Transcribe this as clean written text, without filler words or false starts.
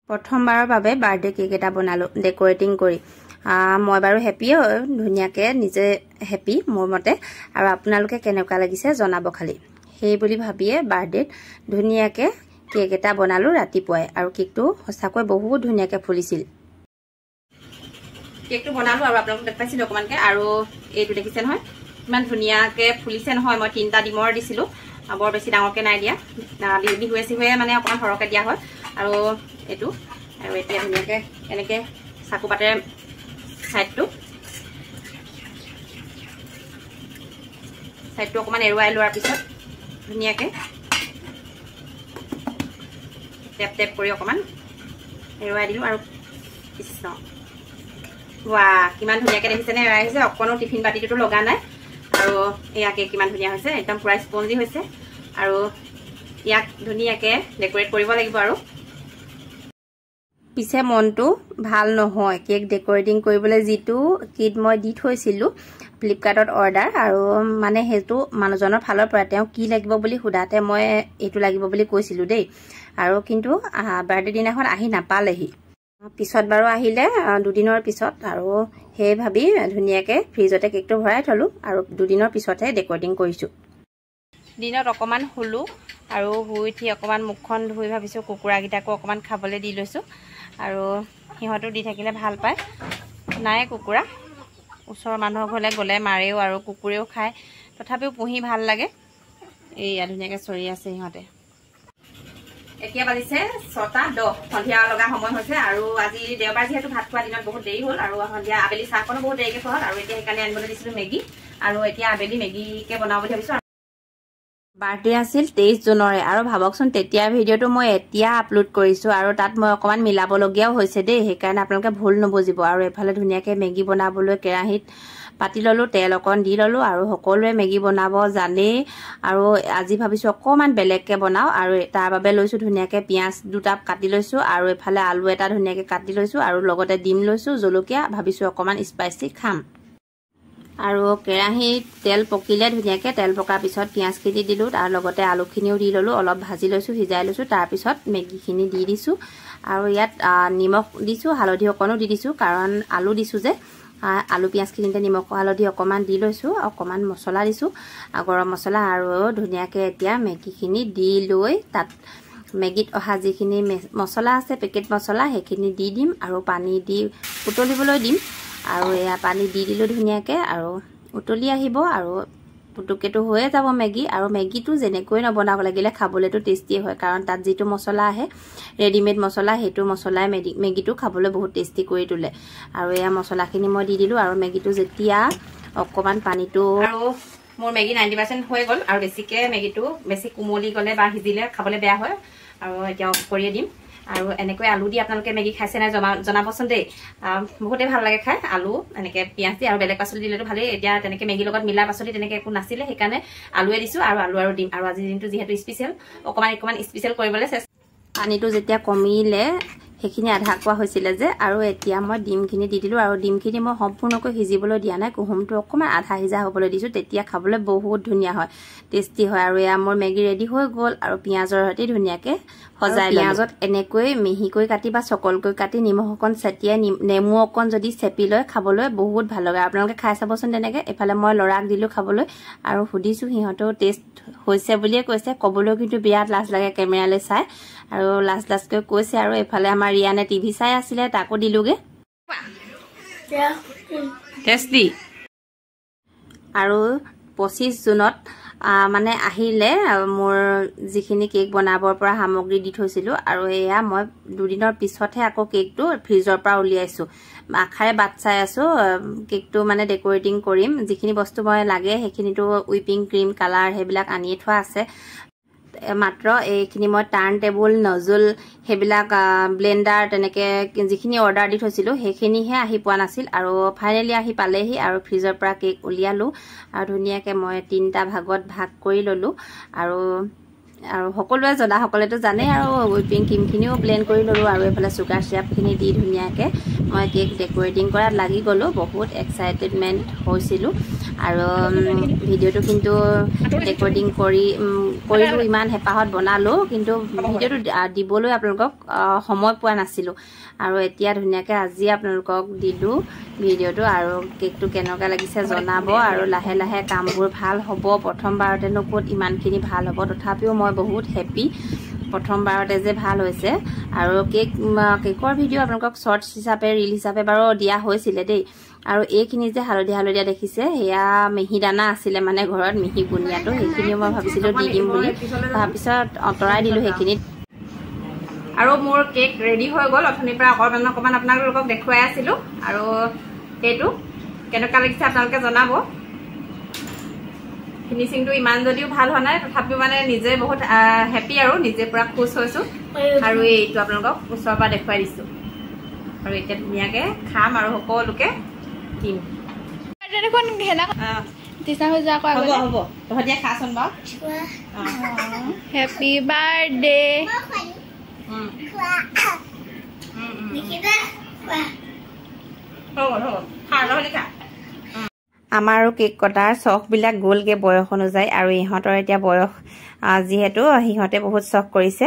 প্ৰথমবাৰৰ বাবে birthday cake এটা বনালো ডেকোৰেটিং কৰি মই বাৰু হেপিয়ে ধুনীয়াকৈ নিজে হেপি মোৰ মতে আৰু আপোনালোকে কেনেকুৱা লাগিছে জনাব খালি সেই বুলি ভাবিয়ে বাৰ্থডেত ধুনীয়াকৈ কেক এটা বনালো ৰাতিপুৱাই আৰু কেকটো সঁচাকৈ বহুত ধুনীয়াকৈ ফুলিছিল কেকটো বনালো আৰু আপোনালোকক দেখাইছিলো অকমানকৈ আৰু এইটো দেখিছে নহয় ইমান ধুনীয়াকৈ ফুলিছে নহয় মই 3টা ডিমৰ দিছিলো বৰ বেছি ডাঙৰকৈ নাই দিয়া বিহুৱে চিহুৱে মানে অকমান সৰহকৈ দিয়া হয় আৰু এইটো আৰু এতিয়া ধুনীয়াকৈ এনেকৈ চাকু পাতেৰে সাইডটো অকমান এৰুৱাই লোৱাৰ পিছত ধুনীয়াকৈ টেপ টেপ কৰি অকমান এৰুৱাই দিলোঁ আৰু কৃষ্ণ ৱাহ কিমান ধুনীয়াকৈ দেখিছেনে এৰুৱাই আহিছে অকণো টিফিন বাতিটোতো লগা নাই আৰু ইয়াকে কিমান ধুনীয়া হৈছে একদম পুৰা স্পঞ্জি হৈছে আৰু ইয়াক ধুনীয়াকৈ ডেকোৰেট কৰিব লাগিব আৰু পিছে মনটো ভাল নহয় কেক ডেকোৰেটিং কৰিবলৈ যিটো কিট মই দি থৈছিলোঁ ফ্লিপকাৰ্টত অৰ্ডাৰ আৰু মানে সেইটো মানুহজনৰ ফালৰ পৰা তেওঁ কি লাগিব বুলি সোধাতে মই এইটো লাগিব বুলি কৈছিলোঁ দেই আৰু কিন্তু বাৰ্থডে দিনাখন আহি নাপালেহি পিছত বাৰু আহিলে দুদিনৰ পিছত আৰু সেই ভাবি ধুনীয়াকৈ ফ্ৰিজতে কেকটো ভৰাই থলোঁ আৰু দুদিনৰ পিছতহে ডেকোৰেটিং কৰিছোঁ দিনত অকণমান শুলোঁ আৰু শুই উঠি অকণমান মুখখন ধুই ভাবিছোঁ কুকুৰাকেইটাকো অকণমান খাবলৈ দি লৈছোঁ আৰু সিহঁতো দি থাকিলে ভাল পায় নাই কুকুৰা ওচৰৰ মানুহৰ ঘৰলৈ গ'লে মাৰেও আৰু কুকুৰেও খায় তথাপিও পুহি ভাল লাগে এইয়া ধুনীয়াকৈ চৰি আছে সিহঁতে এতিয়া বাজিছে 6:10 সন্ধিয়া লগা সময় হৈছে আৰু আজি দেওবাৰ যিহেতু ভাত খোৱা দিনত বহুত দেৰি হ'ল আৰু সন্ধিয়া আবেলি চাহকণো বহুত দেৰিকৈ খোৱা হ'ল আৰু এতিয়া সেইকাৰণে আনিবলৈ দিছিলোঁ মেগী আৰু এতিয়া আবেলি মেগীকে বনাওঁ বুলি ভাবিছোঁ বাৰ্থডে আছিল 23 জুনৰে আৰু ভাবকচোন তেতিয়াৰ ভিডিঅ'টো মই এতিয়া আপলোড কৰিছোঁ আৰু তাত মই অকণমান মিলাবলগীয়াও হৈছে দেই সেইকাৰণে আপোনালোকে ভুল নুবুজিব আৰু এফালে ধুনীয়াকৈ মেগী বনাবলৈ কেৰাহীত পাতি ল'লোঁ তেল অকণ দি ল'লোঁ আৰু সকলোৱে মেগী বনাব জানেই আৰু আজি ভাবিছোঁ অকণমান বেলেগকৈ বনাওঁ আৰু তাৰ বাবে লৈছোঁ ধুনীয়াকৈ পিঁয়াজ 2টা কাটি লৈছোঁ আৰু এফালে আলু এটা ধুনীয়াকৈ কাটি লৈছোঁ আৰু লগতে ডিম লৈছোঁ জলকীয়া ভাবিছোঁ অকণমান স্পাইচি খাম আৰু কেৰাহীত তেল পকিলে ধুনীয়াকৈ তেল পকাৰ পিছত পিঁয়াজখিনি দিলোঁ তাৰ লগতে আলুখিনিও দি ল'লোঁ অলপ ভাজি লৈছোঁ সিজাই লৈছোঁ তাৰপিছত মেগীখিনি দি দিছোঁ আৰু ইয়াত নিমখ দিছোঁ হালধি অকণো দি দিছোঁ কাৰণ আলু দিছোঁ যে আলু পিঁয়াজখিনিতে নিমখ হালধি অকণমান দি লৈছোঁ অকণমান মছলা দিছোঁ গৰম মছলা আৰু ধুনীয়াকৈ এতিয়া মেগীখিনি দি লৈ তাত মেগীত অহা যিখিনি মছলা আছে পেকেট মছলা সেইখিনি দি দিম আৰু পানী দি উতলিবলৈ দিম আৰু এয়া পানী দি দিলোঁ ধুনীয়াকৈ আৰু উতলি আহিব আৰু পুটুকেটো হৈয়ে যাব মেগী আৰু মেগীটো যেনেকৈ নবনাব লাগিলে খাবলৈতো টেষ্টি হয় কাৰণ তাত যিটো মছলা আহে ৰেডিমেড মছলা সেইটো মছলাই মেগীটো খাবলৈ বহুত টেষ্টি কৰি তোলে আৰু এয়া মছলাখিনি মই দি দিলোঁ আৰু মেগীটো যেতিয়া অকণমান পানীটো আৰু মোৰ মেগী 90% হৈ গ'ল আৰু বেছিকৈ মেগীটো বেছি কোমলি গ'লে বা সিজিলে খাবলৈ বেয়া হয় আৰু এতিয়া অফ কৰিয়ে দিম আৰু এনেকৈ আলু দি আপোনালোকে মেগী খাইছে নাই জনাবচোন দেই বহুতেই ভাল লাগে খাই আলু এনেকৈ পিঁয়াজ দি আৰু বেলেগ পাচলি দিলেতো ভালেই এতিয়া তেনেকৈ মেগীৰ লগত মিলা পাচলি তেনেকৈ একো নাছিলে সেইকাৰণে আলুৱে দিছোঁ আৰু আলু আৰু ডিম আৰু আজিৰ দিনটো যিহেতু স্পেচিয়েল অকণমান স্পেচিয়েল কৰিবলৈ পানীটো যেতিয়া কমিলে সেইখিনি আধা কোৱা হৈছিলে যে আৰু এতিয়া মই ডিমখিনি দি দিলোঁ আৰু ডিমখিনি মই সম্পূৰ্ণকৈ সিজিবলৈ দিয়া নাই কুহুমটো অকণমান আধা সিজা হ'বলৈ দিছোঁ তেতিয়া খাবলৈ বহুত ধুনীয়া হয় টেষ্টি হয় আৰু এয়া মোৰ মেগী ৰেডি হৈ গ'ল আৰু পিঁয়াজৰ সৈতে ধুনীয়াকৈ সজাই পিঁয়াজত এনেকৈ মিহিকৈ কাটি বা চকলকৈ কাটি নিমখ অকণ ছটিয়াই নেমু অকণ যদি চেপি লৈ খাবলৈ বহুত ভাল লাগে আপোনালোকে খাই চাবচোন তেনেকৈ এফালে মই ল'ৰাক দিলোঁ খাবলৈ আৰু সুধিছোঁ সিহঁতেও টেষ্ট হৈছে বুলিয়ে কৈছে ক'বলৈ কিন্তু বিৰাট লাজ লাগে কেমেৰালৈ চাই আৰু লাজকৈ কৈছে আৰু এফালে আমাৰ ৰিয়ানে টিভি চাই আছিলে তাকো দিলোঁগৈ টেষ্টি আৰু 25 জুনত মানে আহিলে মোৰ যিখিনি কেক বনাবৰ পৰা সামগ্ৰী দি থৈছিলোঁ আৰু এয়া মই দুদিনৰ পিছতহে আকৌ কেকটো ফ্ৰিজৰ পৰা উলিয়াইছোঁ আশাৰে বাট চাই আছোঁ কেকটো মানে ডেকোৰেটিং কৰিম যিখিনি বস্তু মই লাগে সেইখিনিতো হুইপিং ক্ৰীম কালাৰ সেইবিলাক আনিয়ে থোৱা আছে মাত্ৰ এইখিনি মই টাৰ্ণ টেবুল নজল সেইবিলাক ব্লেণ্ডাৰ তেনেকৈ যিখিনি অৰ্ডাৰ দি থৈছিলোঁ সেইখিনিহে আহি পোৱা নাছিল আৰু ফাইনেলি আহি পালেহি আৰু ফ্ৰিজৰ পৰা কেক উলিয়ালোঁ আৰু ধুনীয়াকৈ মই 3টা ভাগত ভাগ কৰি ল'লোঁ আৰু আৰু সকলোৱে জনা সকলেতো জানে আৰু হুইপিং ক্ৰীমখিনিও ব্লেণ্ড কৰি ল'লোঁ আৰু এইফালে চুগাৰ চিৰাপখিনি দি ধুনীয়াকৈ মই কেক ডেক'ৰেটিং কৰাত লাগি গ'লোঁ বহুত এক্সাইটেডমেণ্ট হৈছিলোঁ আৰু ভিডিঅ'টো কিন্তু ডেক'ৰেটিং কৰিলোঁ ইমান হেঁপাহত বনালোঁ কিন্তু ভিডিঅ'টো দিবলৈ আপোনালোকক সময় পোৱা নাছিলোঁ আৰু এতিয়া ধুনীয়াকৈ আজি আপোনালোকক দিলোঁ ভিডিঅ'টো আৰু কেকটো কেনেকুৱা লাগিছে জনাব আৰু লাহে লাহে কামবোৰ ভাল হ'ব প্ৰথমবাৰতেনো ক'ত ইমানখিনি ভাল হ'ব তথাপিও মই বহুত হেপী প্ৰথমবাৰতে যে ভাল হৈছে আৰু কেকৰ ভিডিঅ' আপোনালোকক শ্বৰ্টছ হিচাপে ৰীল হিচাপে বাৰু দিয়া হৈছিলে দেই আৰু এইখিনি যে হালধীয়া দেখিছে সেয়া মেহি দানা আছিলে মানে ঘৰত মিহি বুনিয়াটো সেইখিনিও মই ভাবিছিলোঁ দি দিম বুলি তাৰপিছত আঁতৰাই দিলোঁ সেইখিনিত আৰু মোৰ কেক ৰেডি হৈ গ'ল অথনিৰ পৰা অকণমান আপোনালোকক দেখুৱাই আছিলোঁ আৰু সেইটো কেনেকুৱা লাগিছে আপোনালোকে জনাব ফিনিচিংটো ইমান যদিও ভাল হোৱা নাই তথাপিও মানে নিজে বহুত হেপী আৰু নিজে পুৰা খুচ হৈছোঁ আৰু এইটো আপোনালোকক ওচৰৰ পৰা দেখুৱাই দিছোঁ আৰু এতিয়া ধুনীয়াকৈ খাম আৰু সকলোকে দিম হ'ব তহঁতিয়ে খাচোন বাৰু হেপী বাৰ্থডে আমাৰো কেক কটাৰ চখবিলাক গ'লগৈ বয়স অনুযায়ী আৰু ইহঁতৰ এতিয়া বয়স যিহেতু সিহঁতে বহুত চখ কৰিছে